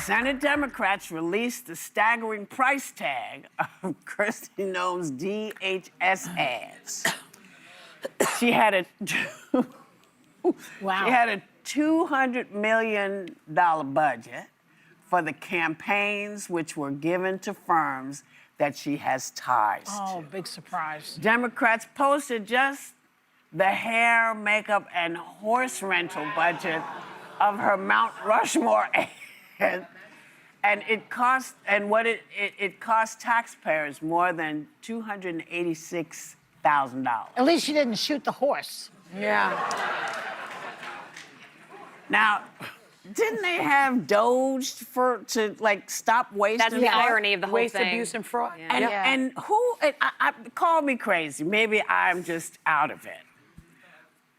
Senate Democrats released the staggering price tag of Kristi Noem's DHS ads. She had a $200 million budget for the campaigns which were given to firms that she has ties to. Oh, big surprise. Democrats posted just the hair, makeup, and horse rental budget of her Mount Rushmore ad. And it cost taxpayers more than $286,000. At least she didn't shoot the horse. Yeah. Now, didn't they have Doge to stop waste? That's the irony of the whole Waste, thing. abuse, and fraud. Yeah. And call me crazy. Maybe I'm just out of it.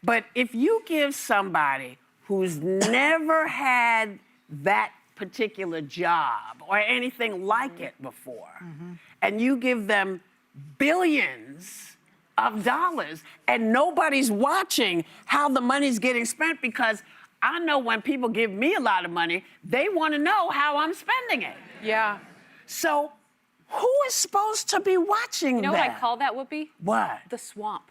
But if you give somebody who's never had that particular job or anything like it before, and you give them billions of dollars and nobody's watching how the money's getting spent, because I know when people give me a lot of money, they want to know how I'm spending it. Yeah. So who is supposed to be watching that? You know what I call that, Whoopi? What? The swamp.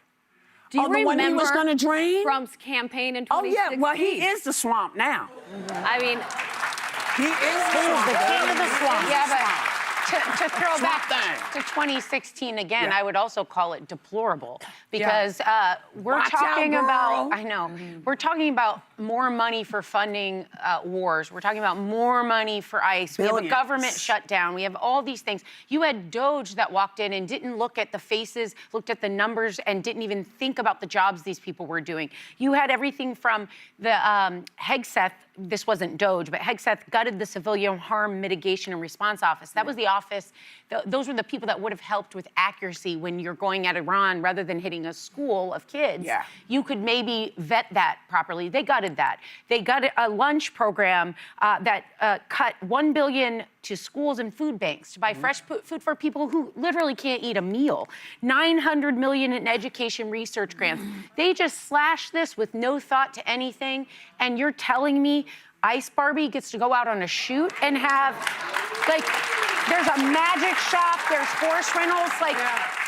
Do you the remember one he was going to drain? Trump's campaign in Oh, 2016? yeah. Well, he is the swamp now. I mean, He is He is the king of the swamp. Yeah, but to throw Swamp back thing. to 2016 again, Yeah. I would also call it deplorable, because we're Watch out, talking girl. about, I know, we're talking about more money for funding wars. We're talking about more money for ICE. We have a Billions. government shutdown. We have all these things. You had Doge that walked in and didn't look at the faces, looked at the numbers, and didn't even think about the jobs these people were doing. You had everything from the Hegseth. This wasn't Doge, but Hegseth gutted the Civilian Harm Mitigation and Response Office. That was the office, those were the people that would have helped with accuracy when you're going at Iran rather than hitting a school of kids. Yeah. You could maybe vet that properly. They gutted that. They gutted a lunch program that cut $1 billion to schools and food banks to buy fresh food for people who literally can't eat a meal. $900 million in education research grants. They just slashed this with no thought to anything, and you're telling me Ice Barbie gets to go out on a shoot and have, there's a magic shop, there's horse rentals,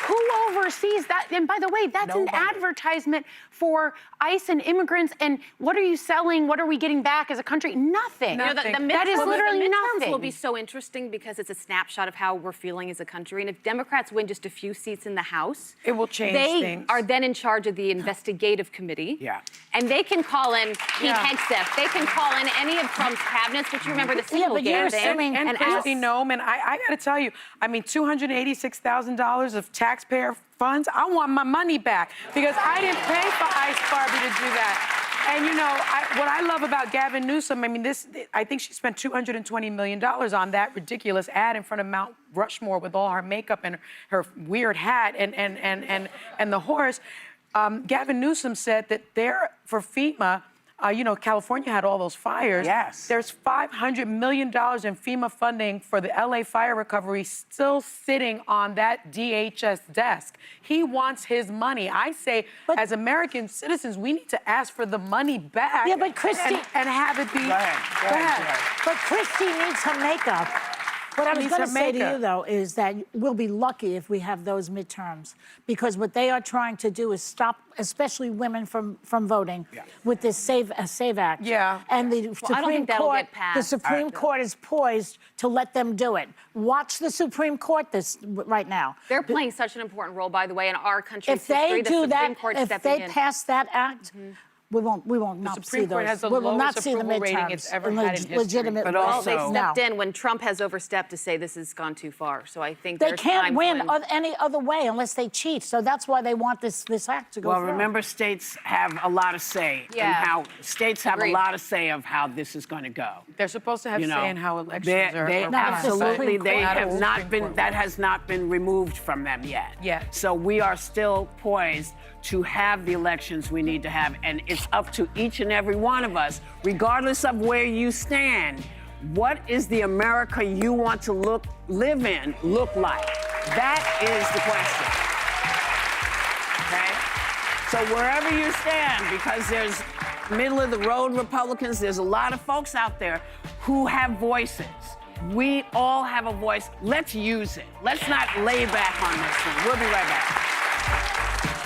who oversees that? And by the way, that's an advertisement for ICE and immigrants, and what are you selling? What are we getting back as a country? Nothing. you know, the That is literally the midterms nothing. will be so interesting because it's a snapshot of how we're feeling as a country. And if Democrats win just a few seats in the House, It will change they things. are then in charge of the investigative committee. Yeah. And they can call in Pete Hegseth. They can call in any of Trump's cabinets, which you remember the single but you're damn thing. assuming- And ask- Kristi Noem, and I got to tell you, I mean, $286,000 of taxpayer funds, I want my money back, because I didn't pay for Ice Barbie to do that. And you know, what I love about Gavin Newsom, I mean, I think she spent $220 million on that ridiculous ad in front of Mount Rushmore with all her makeup and her weird hat and the horse. Gavin Newsom said that for FEMA, you know, California had all those fires. Yes. There's $500 million in FEMA funding for the LA fire recovery still sitting on that DHS desk. He wants his money. I say, as American citizens, we need to ask for the money back. Yeah, but Kristi- and have it be. Go ahead. But Kristi needs her makeup. What I was Needs going to her say to makeup. you, though, is that we'll be lucky if we have those midterms, because what they are trying to do is stop, especially women from voting, with this Save Act. Yeah. And the I don't Supreme think that'll Court, get passed. the Supreme Court is poised to let them do it. Watch the Supreme Court right now. They're playing such an important role, by the way, in our country's If they history. The do Supreme that, Court if stepping they in. pass that act, we won't not see Supreme Court those. has the We will not lowest see the approval rating midterms it's ever in had in history. legitimate But ways. Well, they also- stepped in when Trump has overstepped to say this has gone too far. So I think They there's can't time win when- any other way unless they cheat. So that's why they want this act to go Well, through. remember, states have a lot of say in Yeah. how states have Agreed. a lot of say of how this is going to go. They're supposed to have You know, say in how elections they are. absolutely they Not a have not Supreme been Court. that has not been removed from them yet. Yet. So we are still poised to have the elections we need to have, and it's up to each and every one of us, regardless of where you stand. What is the America you want to live in look like? That is the question. Okay? So wherever you stand, because there's middle of the road Republicans, there's a lot of folks out there who have voices. We all have a voice. Let's use it. Let's not lay back on this one. We'll be right back.